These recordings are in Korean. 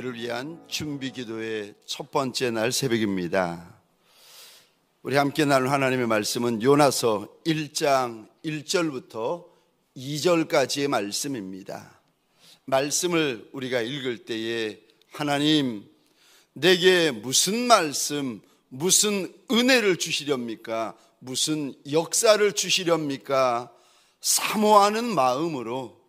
은혜를 위한 준비 기도의 첫 번째 날 새벽입니다. 우리 함께 나눌 하나님의 말씀은 요나서 1장 1절부터 2절까지의 말씀입니다. 말씀을 우리가 읽을 때에 하나님, 내게 무슨 말씀, 무슨 은혜를 주시렵니까? 무슨 역사를 주시렵니까? 사모하는 마음으로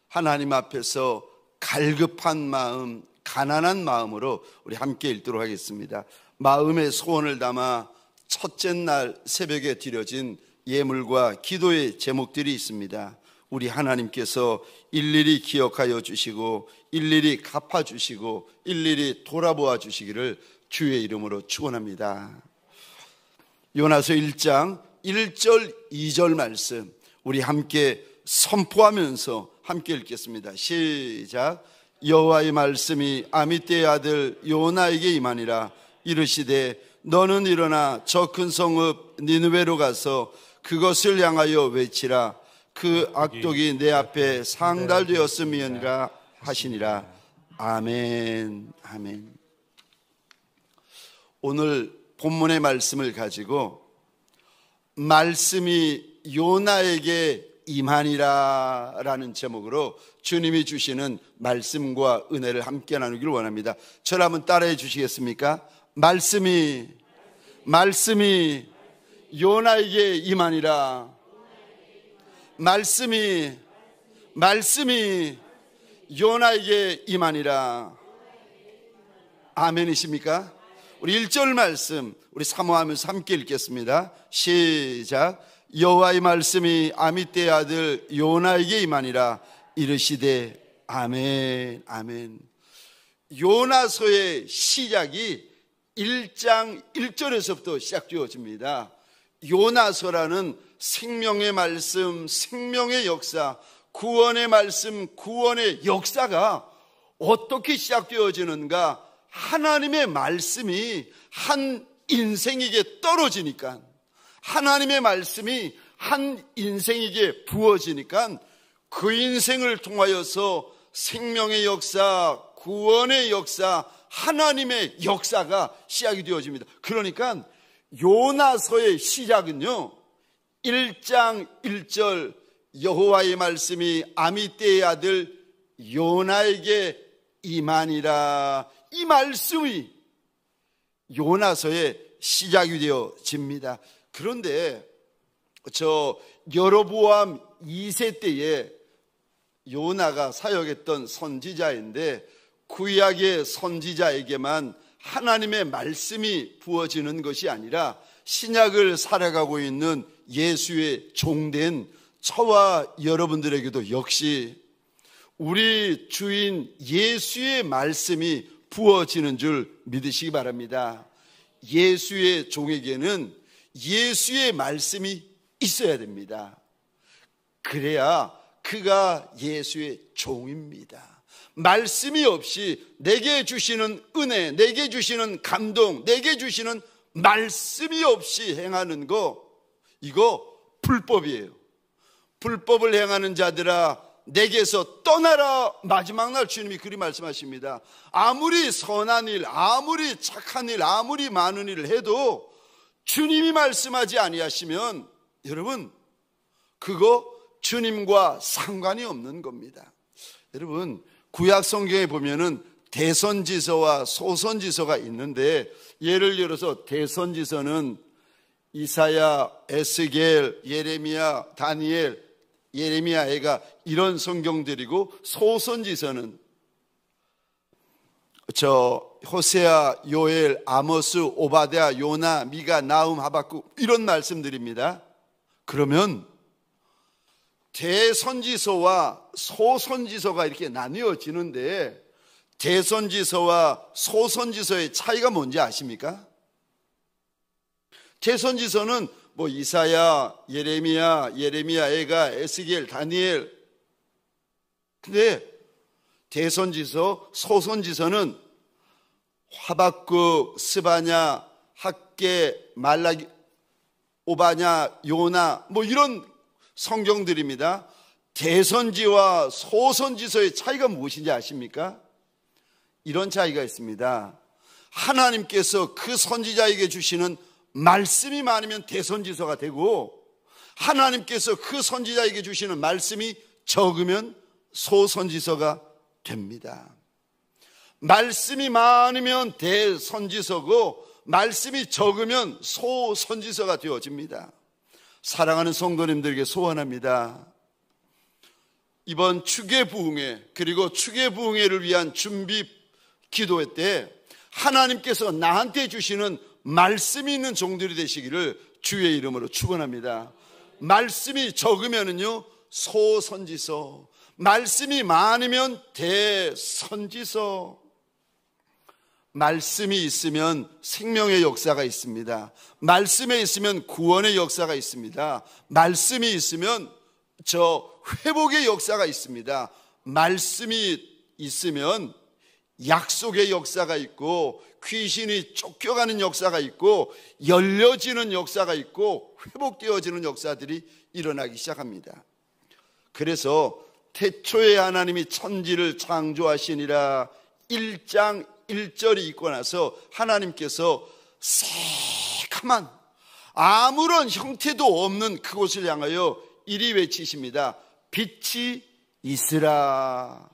하나님 앞에서 갈급한 마음, 가난한 마음으로 우리 함께 읽도록 하겠습니다. 마음의 소원을 담아 첫째 날 새벽에 드려진 예물과 기도의 제목들이 있습니다. 우리 하나님께서 일일이 기억하여 주시고 일일이 갚아주시고 일일이 돌아보아 주시기를 주의 이름으로 축원합니다. 요나서 1장 1절 2절 말씀 우리 함께 선포하면서 함께 읽겠습니다. 시작. 여호와의 말씀이 아미떼의 아들 요나에게 임하니라. 이르시되 너는 일어나 저 큰 성읍 니느웨로 가서 그것을 향하여 외치라. 그 악독이 내 앞에 상달되었음이니라 하시니라. 아멘. 아멘. 오늘 본문의 말씀을 가지고 말씀이 요나에게 임하니라 라는 제목으로 주님이 주시는 말씀과 은혜를 함께 나누기를 원합니다. 저를 한번 따라해 주시겠습니까? 말씀이 요나에게 임하니라. 말씀이 요나에게 임하니라. 아멘이십니까? 우리 1절 말씀 우리 사모하면서 함께 읽겠습니다. 시작. 여호와의 말씀이 아미떼의 아들 요나에게 임하니라. 이르시되 아멘. 아멘. 요나서의 시작이 1장 1절에서부터 시작되어집니다. 요나서라는 생명의 말씀, 생명의 역사, 구원의 말씀, 구원의 역사가 어떻게 시작되어지는가? 하나님의 말씀이 한 인생에게 떨어지니까, 하나님의 말씀이 한 인생에게 부어지니까 그 인생을 통하여서 생명의 역사, 구원의 역사, 하나님의 역사가 시작이 되어집니다. 그러니까 요나서의 시작은요, 1장 1절 여호와의 말씀이 아미떼의 아들 요나에게 임하니라. 이 말씀이 요나서의 시작이 되어집니다. 그런데 저 여로보암 2세 때에 요나가 사역했던 선지자인데 구약의 선지자에게만 하나님의 말씀이 부어지는 것이 아니라 신약을 살아가고 있는 예수의 종된 저와 여러분들에게도 역시 우리 주인 예수의 말씀이 부어지는 줄 믿으시기 바랍니다. 예수의 종에게는 예수의 말씀이 있어야 됩니다. 그래야 그가 예수의 종입니다. 말씀이 없이 내게 주시는 은혜, 내게 주시는 감동, 내게 주시는 말씀이 없이 행하는 거, 이거 불법이에요. 불법을 행하는 자들아 내게서 떠나라. 마지막 날 주님이 그리 말씀하십니다. 아무리 선한 일, 아무리 착한 일, 아무리 많은 일을 해도 주님이 말씀하지 아니하시면 여러분 그거 주님과 상관이 없는 겁니다. 여러분 구약 성경에 보면은 대선지서와 소선지서가 있는데 예를 들어서 대선지서는 이사야, 에스겔, 예레미야, 다니엘, 예레미야가 이런 성경들이고 소선지서는 호세아, 요엘, 아모스, 오바댜, 요나, 미가, 나훔, 하박국 이런 말씀들입니다. 그러면 대선지서와 소선지서가 이렇게 나뉘어지는데 대선지서와 소선지서의 차이가 뭔지 아십니까? 대선지서는 뭐 이사야, 예레미야, 예레미야가, 에스겔, 다니엘. 근데 대선지서, 소선지서는 하박국, 스바냐, 학개, 말라기, 오바냐, 요나 뭐 이런 성경들입니다. 대선지와 소선지서의 차이가 무엇인지 아십니까? 이런 차이가 있습니다. 하나님께서 그 선지자에게 주시는 말씀이 많으면 대선지서가 되고, 하나님께서 그 선지자에게 주시는 말씀이 적으면 소선지서가 됩니다. 말씀이 많으면 대선지서고 말씀이 적으면 소선지서가 되어집니다. 사랑하는 성도님들에게 소원합니다. 이번 추계부흥회 그리고 추계부흥회를 위한 준비 기도회 때 하나님께서 나한테 주시는 말씀이 있는 종들이 되시기를 주의 이름으로 축원합니다. 말씀이 적으면은요 소선지서, 말씀이 많으면 대선지서. 말씀이 있으면 생명의 역사가 있습니다. 말씀에 있으면 구원의 역사가 있습니다. 말씀이 있으면 회복의 역사가 있습니다. 말씀이 있으면 약속의 역사가 있고, 귀신이 쫓겨가는 역사가 있고, 열려지는 역사가 있고, 회복되어지는 역사들이 일어나기 시작합니다. 그래서 태초에 하나님이 천지를 창조하시니라 1장 1절이 있고 나서 하나님께서 새카만 아무런 형태도 없는 그곳을 향하여 이리 외치십니다. 빛이 있으라.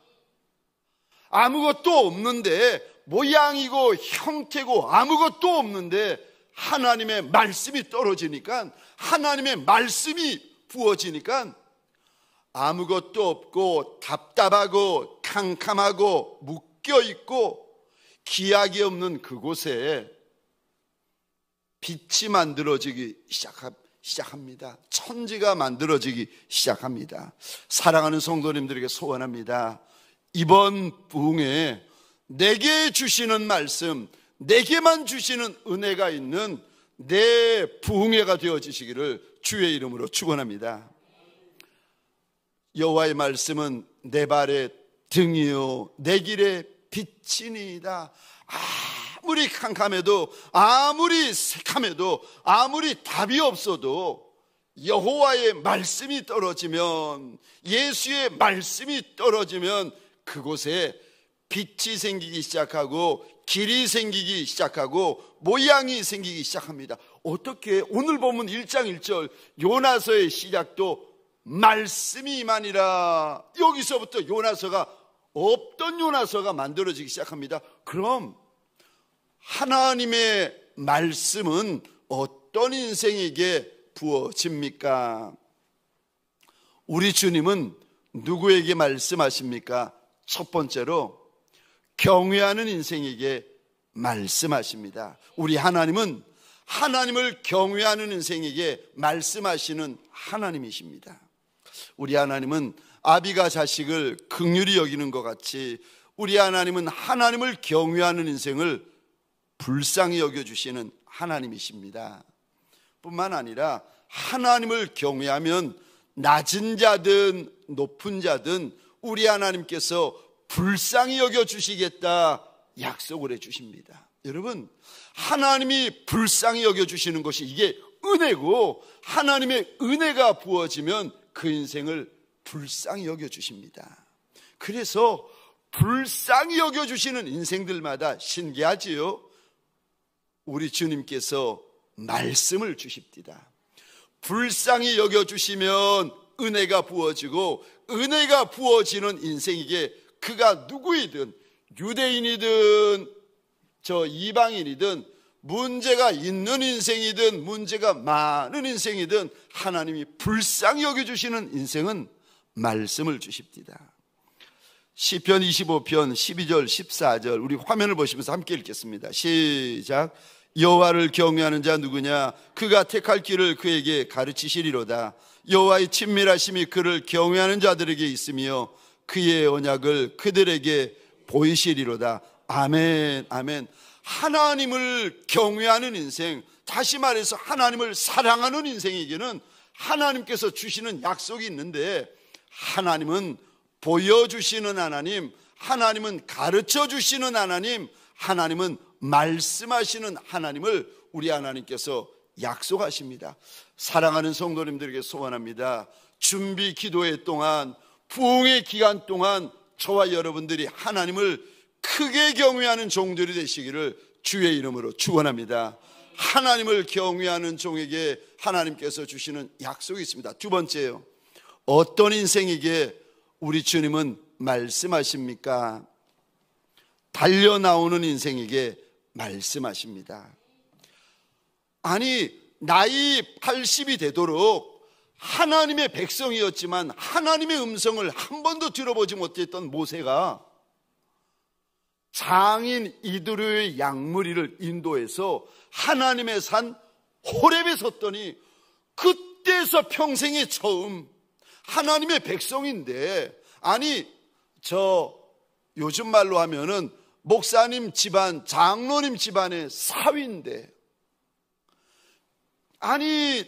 아무것도 없는데, 모양이고 형태고 아무것도 없는데 하나님의 말씀이 떨어지니까, 하나님의 말씀이 부어지니까 아무것도 없고 답답하고 캄캄하고 묶여있고 기약이 없는 그곳에 빛이 만들어지기 시작합니다. 천지가 만들어지기 시작합니다. 사랑하는 성도님들에게 소원합니다. 이번 부흥에 내게 주시는 말씀, 내게만 주시는 은혜가 있는 내 부흥회가 되어지시기를 주의 이름으로 축원합니다. 여호와의 말씀은 내 발의 등이요 내 길의 빛이니이다. 아무리 캄캄해도, 아무리 새카매도, 아무리 답이 없어도 여호와의 말씀이 떨어지면, 예수의 말씀이 떨어지면 그곳에 빛이 생기기 시작하고, 길이 생기기 시작하고, 모양이 생기기 시작합니다. 어떻게? 오늘 보면 1장 1절 요나서의 시작도 말씀이 임하니라. 여기서부터 요나서가 없던 요나서가 만들어지기 시작합니다. 그럼 하나님의 말씀은 어떤 인생에게 부어집니까? 우리 주님은 누구에게 말씀하십니까? 첫 번째로 경외하는 인생에게 말씀하십니다. 우리 하나님은 하나님을 경외하는 인생에게 말씀하시는 하나님이십니다. 우리 하나님은 아비가 자식을 긍휼히 여기는 것 같이 우리 하나님은 하나님을 경외하는 인생을 불쌍히 여겨주시는 하나님이십니다. 뿐만 아니라 하나님을 경외하면 낮은 자든 높은 자든 우리 하나님께서 불쌍히 여겨주시겠다 약속을 해주십니다. 여러분, 하나님이 불쌍히 여겨주시는 것이 이게 은혜고, 하나님의 은혜가 부어지면 그 인생을 불쌍히 여겨주십니다. 그래서 불쌍히 여겨주시는 인생들마다 신기하지요? 우리 주님께서 말씀을 주십니다. 불쌍히 여겨주시면 은혜가 부어지고, 은혜가 부어지는 인생에게 그가 누구이든, 유대인이든 이방인이든, 문제가 있는 인생이든 문제가 많은 인생이든 하나님이 불쌍히 여겨주시는 인생은 말씀을 주십니다. 시편 25편 12절 14절 우리 화면을 보시면서 함께 읽겠습니다. 시작. 여호와를 경외하는 자 누구냐? 그가 택할 길을 그에게 가르치시리로다. 여호와의 친밀하심이 그를 경외하는 자들에게 있으며 그의 언약을 그들에게 보이시리로다. 아멘, 아멘. 하나님을 경외하는 인생, 다시 말해서 하나님을 사랑하는 인생에게는 하나님께서 주시는 약속이 있는데, 하나님은 보여주시는 하나님, 하나님은 가르쳐주시는 하나님, 하나님은 말씀하시는 하나님을 우리 하나님께서 약속하십니다. 사랑하는 성도님들에게 소원합니다. 준비 기도회 동안, 부흥의 기간 동안 저와 여러분들이 하나님을 크게 경외하는 종들이 되시기를 주의 이름으로 축원합니다. 하나님을 경외하는 종에게 하나님께서 주시는 약속이 있습니다. 두 번째요, 어떤 인생에게 우리 주님은 말씀하십니까? 달려나오는 인생에게 말씀하십니다. 아니, 나이 80이 되도록 하나님의 백성이었지만 하나님의 음성을 한 번도 들어보지 못했던 모세가 장인 이드로의 양무리를 인도해서 하나님의 산 호렙에 섰더니 그때서 평생에 처음 하나님의 백성인데, 아니 요즘 말로 하면은 목사님 집안, 장로님 집안의 사위인데, 아니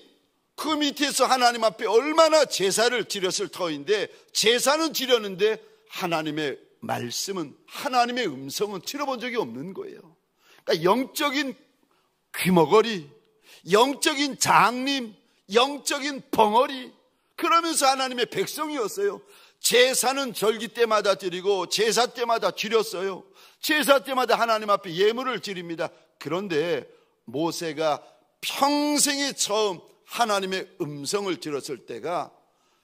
그 밑에서 하나님 앞에 얼마나 제사를 드렸을 터인데, 제사는 드렸는데 하나님의 말씀은, 하나님의 음성은 들어본 적이 없는 거예요. 그러니까 영적인 귀머거리, 영적인 장님, 영적인 벙어리, 그러면서 하나님의 백성이었어요. 제사는 절기 때마다 드리고 제사 때마다 드렸어요. 제사 때마다 하나님 앞에 예물을 드립니다. 그런데 모세가 평생에 처음 하나님의 음성을 들었을 때가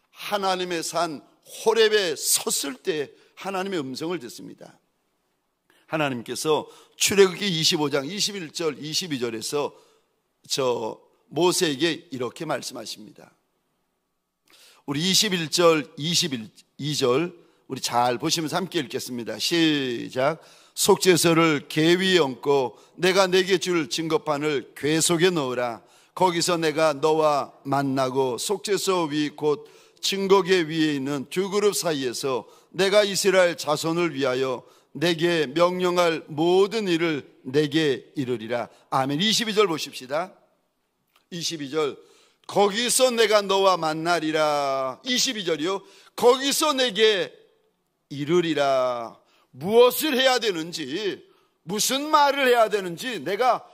하나님의 산 호렙에 섰을 때 하나님의 음성을 듣습니다. 하나님께서 출애굽기 25장 21절 22절에서 모세에게 이렇게 말씀하십니다. 우리 21절 22절 우리 잘 보시면서 함께 읽겠습니다. 시작. 속죄서를 궤 위에 얹고 내가 내게 줄 증거판을 궤 속에 넣으라. 거기서 내가 너와 만나고 속죄서 위 곧 증거궤 위에 있는 두 그룹 사이에서 내가 이스라엘 자손을 위하여 내게 명령할 모든 일을 내게 이르리라. 아멘. 22절 보십시다. 22절. 거기서 내가 너와 만나리라. 22절이요. 거기서 내게 이르리라. 무엇을 해야 되는지, 무슨 말을 해야 되는지 내가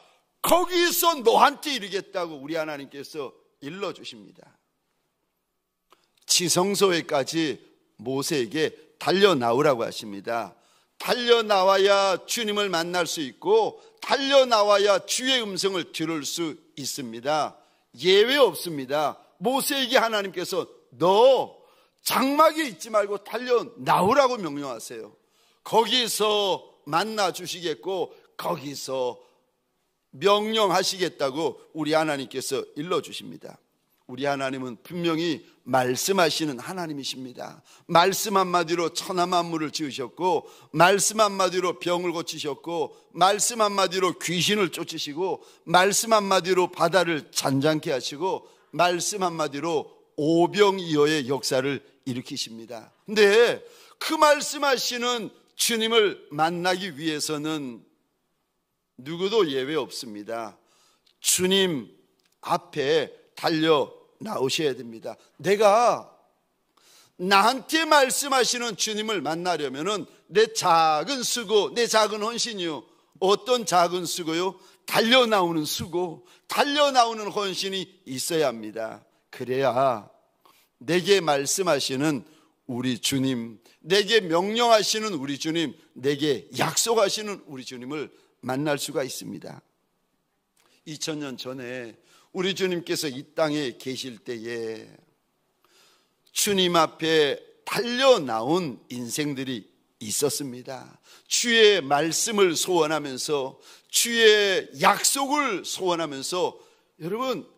거기서 너한테 이르겠다고 우리 하나님께서 일러주십니다. 지성소에까지 모세에게 달려나오라고 하십니다. 달려나와야 주님을 만날 수 있고 달려나와야 주의 음성을 들을 수 있습니다. 예외 없습니다. 모세에게 하나님께서 너 장막에 있지 말고 달려나오라고 명령하세요. 거기서 만나 주시겠고 거기서 명령하시겠다고 우리 하나님께서 일러주십니다. 우리 하나님은 분명히 말씀하시는 하나님이십니다. 말씀 한마디로 천하 만물을 지으셨고, 말씀 한마디로 병을 고치셨고, 말씀 한마디로 귀신을 쫓으시고, 말씀 한마디로 바다를 잔잔케 하시고, 말씀 한마디로 오병이어의 역사를 일으키십니다. 근데 그 말씀하시는 주님을 만나기 위해서는 누구도 예외 없습니다. 주님 앞에 달려 나오셔야 됩니다. 내가 나한테 말씀하시는 주님을 만나려면은 내 작은 수고, 내 작은 헌신이요. 어떤 작은 수고요? 달려 나오는 수고, 달려 나오는 헌신이 있어야 합니다. 그래야 내게 말씀하시는 우리 주님, 내게 명령하시는 우리 주님, 내게 약속하시는 우리 주님을 만날 수가 있습니다. 2000년 전에 우리 주님께서 이 땅에 계실 때에 주님 앞에 달려나온 인생들이 있었습니다. 주의 말씀을 소원하면서, 주의 약속을 소원하면서, 여러분,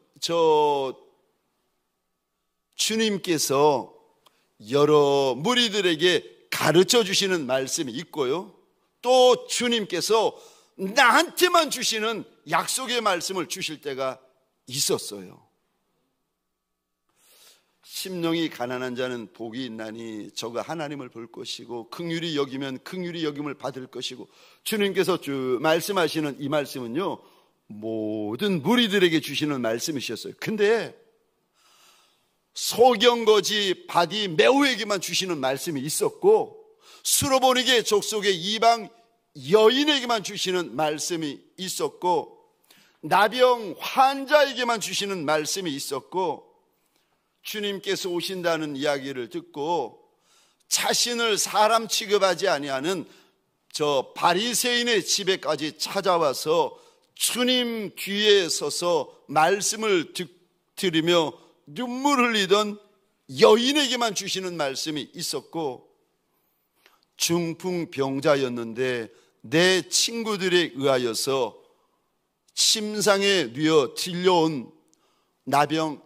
주님께서 여러 무리들에게 가르쳐 주시는 말씀이 있고요, 또 주님께서 나한테만 주시는 약속의 말씀을 주실 때가 있었어요. 심령이 가난한 자는 복이 있나니 저가 하나님을 볼 것이고 긍휼히 여기면 긍휼히 여김을 받을 것이고, 주님께서 말씀하시는 이 말씀은요, 모든 무리들에게 주시는 말씀이셨어요. 근데 소경거지 바디 매우에게만 주시는 말씀이 있었고, 수로보니게 족속의 이방 여인에게만 주시는 말씀이 있었고, 나병 환자에게만 주시는 말씀이 있었고, 주님께서 오신다는 이야기를 듣고 자신을 사람 취급하지 아니하는 저 바리새인의 집에까지 찾아와서 주님 뒤에 서서 말씀을 들으며 눈물 흘리던 여인에게만 주시는 말씀이 있었고, 중풍병자였는데 내 친구들에 의하여서 침상에 누워 들려온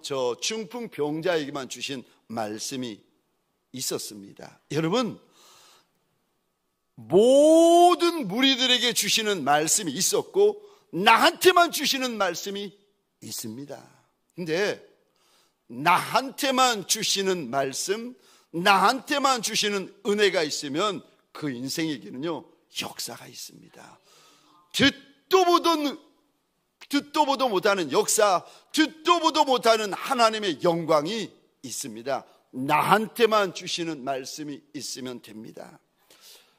저 중풍병자에게만 주신 말씀이 있었습니다. 여러분, 모든 무리들에게 주시는 말씀이 있었고 나한테만 주시는 말씀이 있습니다. 근데 나한테만 주시는 말씀, 나한테만 주시는 은혜가 있으면 그 인생에게는요 역사가 있습니다. 듣도 보도 못하는 역사, 듣도 보도 못하는 하나님의 영광이 있습니다. 나한테만 주시는 말씀이 있으면 됩니다.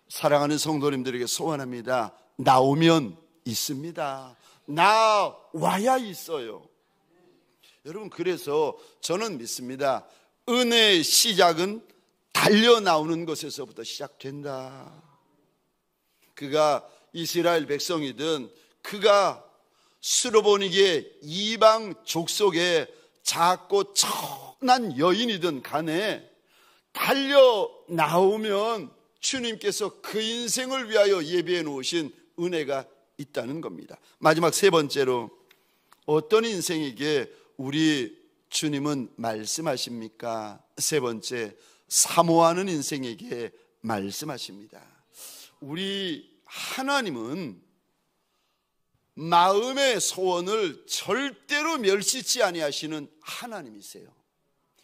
사랑하는 성도님들에게 소원합니다. 나오면 있습니다. 나와야 있어요. 여러분, 그래서 저는 믿습니다. 은혜의 시작은 달려 나오는 것에서부터 시작된다. 그가 이스라엘 백성이든 그가 수로보니게 이방 족속의 작고 천한 여인이든 간에 달려 나오면 주님께서 그 인생을 위하여 예비해 놓으신 은혜가 있다는 겁니다. 마지막 세 번째로, 어떤 인생에게 우리 주님은 말씀하십니까? 세 번째, 사모하는 인생에게 말씀하십니다. 우리 하나님은 마음의 소원을 절대로 멸시치 아니하시는 하나님이세요.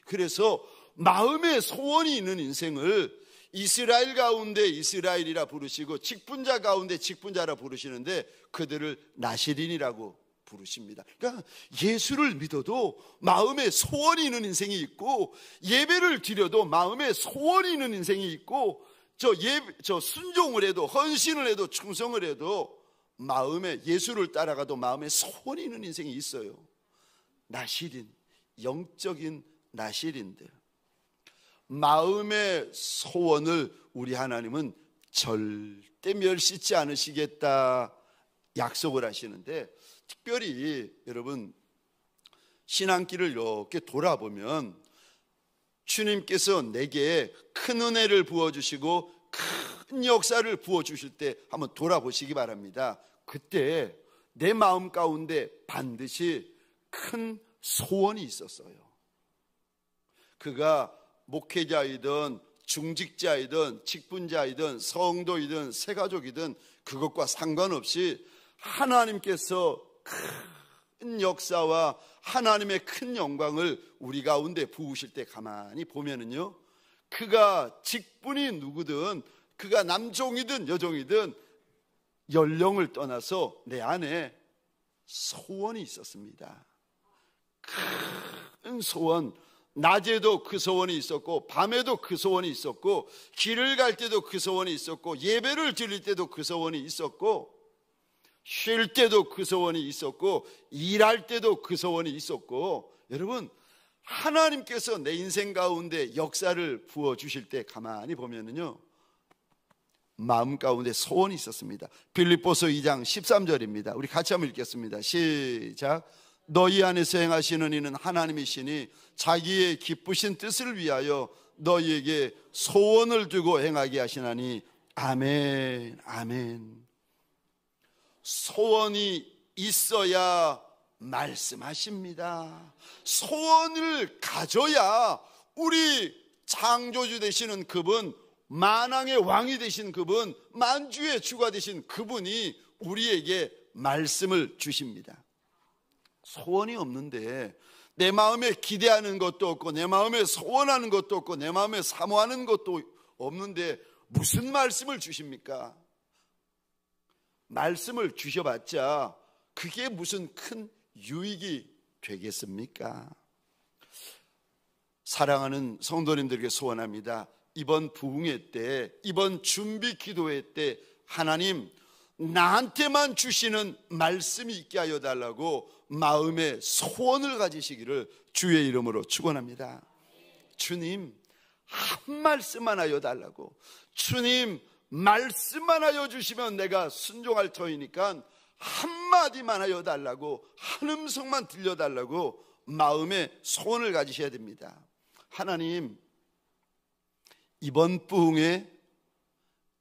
그래서 마음의 소원이 있는 인생을 이스라엘 가운데 이스라엘이라 부르시고 직분자 가운데 직분자라 부르시는데 그들을 나시린이라고 부르십니다. 그러니까 예수를 믿어도 마음에 소원이 있는 인생이 있고, 예배를 드려도 마음에 소원이 있는 인생이 있고, 저 순종을 해도, 헌신을 해도, 충성을 해도 마음에, 예수를 따라가도 마음에 소원이 있는 인생이 있어요. 나시린, 영적인 나시린들. 마음의 소원을 우리 하나님은 절대 멸시치 않으시겠다 약속을 하시는데, 특별히 여러분 신앙길을 이렇게 돌아보면 주님께서 내게 큰 은혜를 부어주시고 큰 역사를 부어주실 때 한번 돌아보시기 바랍니다. 그때 내 마음 가운데 반드시 큰 소원이 있었어요. 그가 목회자이든 중직자이든 직분자이든 성도이든 새가족이든 그것과 상관없이 하나님께서 큰 역사와 하나님의 큰 영광을 우리 가운데 부으실 때 가만히 보면은요, 그가 직분이 누구든, 그가 남종이든 여종이든 연령을 떠나서 내 안에 소원이 있었습니다. 큰 소원. 낮에도 그 소원이 있었고, 밤에도 그 소원이 있었고, 길을 갈 때도 그 소원이 있었고, 예배를 드릴 때도 그 소원이 있었고, 쉴 때도 그 소원이 있었고, 일할 때도 그 소원이 있었고. 여러분, 하나님께서 내 인생 가운데 역사를 부어주실 때 가만히 보면은요, 마음 가운데 소원이 있었습니다. 빌립보서 2장 13절입니다. 우리 같이 한번 읽겠습니다. 시작. 너희 안에서 행하시는 이는 하나님이시니 자기의 기쁘신 뜻을 위하여 너희에게 소원을 두고 행하게 하시나니. 아멘, 아멘. 소원이 있어야 말씀하십니다. 소원을 가져야 우리 창조주 되시는 그분, 만왕의 왕이 되신 그분, 만주의 주가 되신 그분이 우리에게 말씀을 주십니다. 소원이 없는데, 내 마음에 기대하는 것도 없고, 내 마음에 소원하는 것도 없고, 내 마음에 사모하는 것도 없는데 무슨 말씀을 주십니까? 말씀을 주셔봤자 그게 무슨 큰 유익이 되겠습니까? 사랑하는 성도님들에게 소원합니다. 이번 부흥회 때, 이번 준비 기도회 때 하나님, 나한테만 주시는 말씀이 있게 하여 달라고 마음의 소원을 가지시기를 주의 이름으로 축원합니다. 주님, 한 말씀만 하여 달라고, 주님, 말씀만 하여 주시면 내가 순종할 터이니까 한마디만 하여 달라고, 한 음성만 들려달라고 마음의 소원을 가지셔야 됩니다. 하나님, 이번 부흥회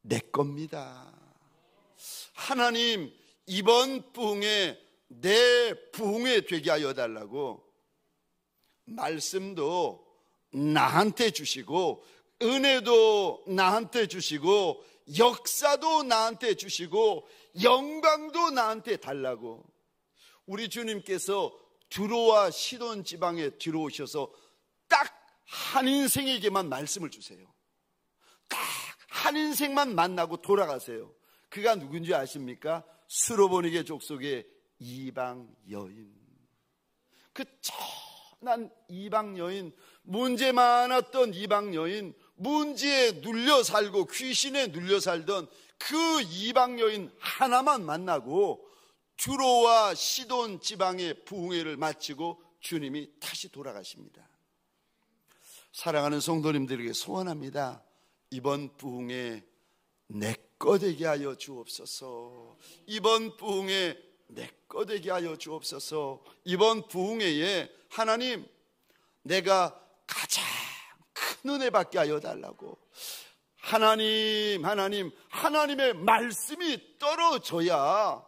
내 겁니다. 하나님, 이번 부흥회 내 부흥회 되게 하여 달라고 말씀도 나한테 주시고, 은혜도 나한테 주시고, 역사도 나한테 주시고, 영광도 나한테 달라고. 우리 주님께서 두로와 시돈 지방에 들어오셔서 딱 한 인생에게만 말씀을 주세요. 딱 한 인생만 만나고 돌아가세요. 그가 누군지 아십니까? 수로보니게 족속의 이방 여인. 그 천한 이방 여인, 문제 많았던 이방 여인, 문제에 눌려 살고 귀신에 눌려 살던 그 이방 여인 하나만 만나고 두로와 시돈 지방의 부흥회를 마치고 주님이 다시 돌아가십니다. 사랑하는 성도님들에게 소원합니다. 이번 부흥회 내 거 되게 하여 주옵소서. 이번 부흥회 내 거 되게 하여 주옵소서. 이번 부흥회에 하나님, 내가 가장 큰 은혜 받게 하여 달라고. 하나님의 말씀이 떨어져야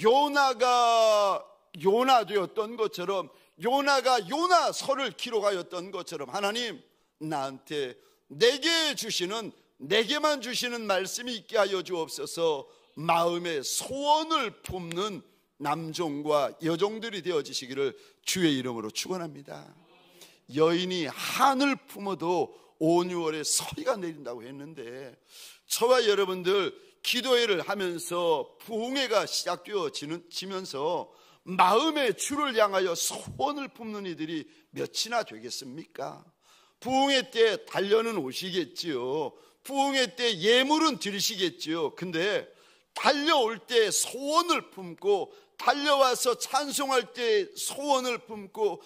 요나가 요나 되었던 것처럼, 요나가 요나서를 기록하였던 것처럼, 하나님, 나한테 내게만 주시는 말씀이 있게 하여 주옵소서. 마음의 소원을 품는 남종과 여종들이 되어지시기를 주의 이름으로 축원합니다. 여인이 한을 품어도 온 6월에 서리가 내린다고 했는데, 저와 여러분들 기도회를 하면서 부흥회가 시작되어지면서 마음의 주를 향하여 소원을 품는 이들이 몇이나 되겠습니까? 부흥회 때 단련은 오시겠지요. 부흥회 때 예물은 드리시겠지요. 근데 달려올 때 소원을 품고, 달려와서 찬송할 때 소원을 품고,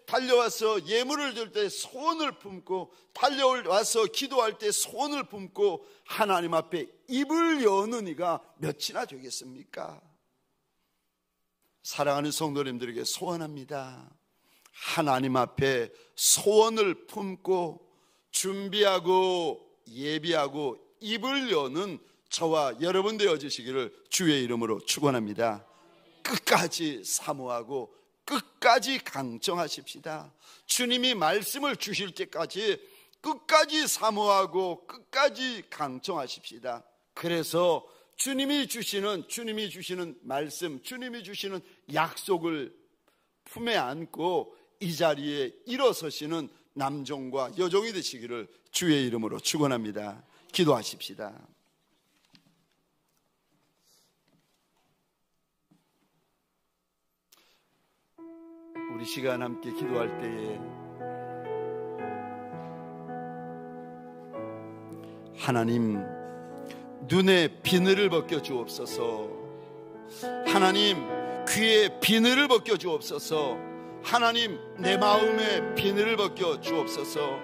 달려와서 예물을 드릴 때 소원을 품고, 달려와서 기도할 때 소원을 품고 하나님 앞에 입을 여는 이가 몇이나 되겠습니까? 사랑하는 성도님들에게 소원합니다. 하나님 앞에 소원을 품고 준비하고 예비하고 입을 여는 저와 여러분 되어주시기를 주의 이름으로 축원합니다. 끝까지 사모하고 끝까지 강청하십시다. 주님이 말씀을 주실 때까지 끝까지 사모하고 끝까지 강청하십시다. 그래서 주님이 주시는 말씀, 주님이 주시는 약속을 품에 안고 이 자리에 일어서시는 남종과 여종이 되시기를 주의 이름으로 축원합니다. 기도하십시다. 우리 시간 함께 기도할 때에 하나님, 눈에 비늘을 벗겨 주옵소서. 하나님, 귀에 비늘을 벗겨 주옵소서. 하나님, 내 마음에 비늘을 벗겨 주옵소서.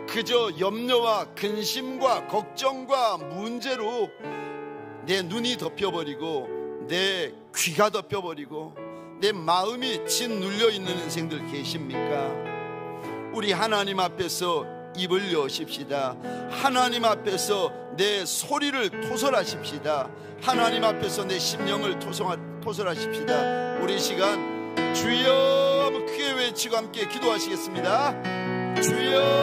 그저 염려와 근심과 걱정과 문제로 내 눈이 덮여버리고 내 귀가 덮여버리고 내 마음이 짓눌려 있는 인생들 계십니까? 우리 하나님 앞에서 입을 여십시다. 하나님 앞에서 내 소리를 토설하십시다. 하나님 앞에서 내 심령을 토설하십시다. 우리 시간 주여 크게 외치고 함께 기도하시겠습니다. 주여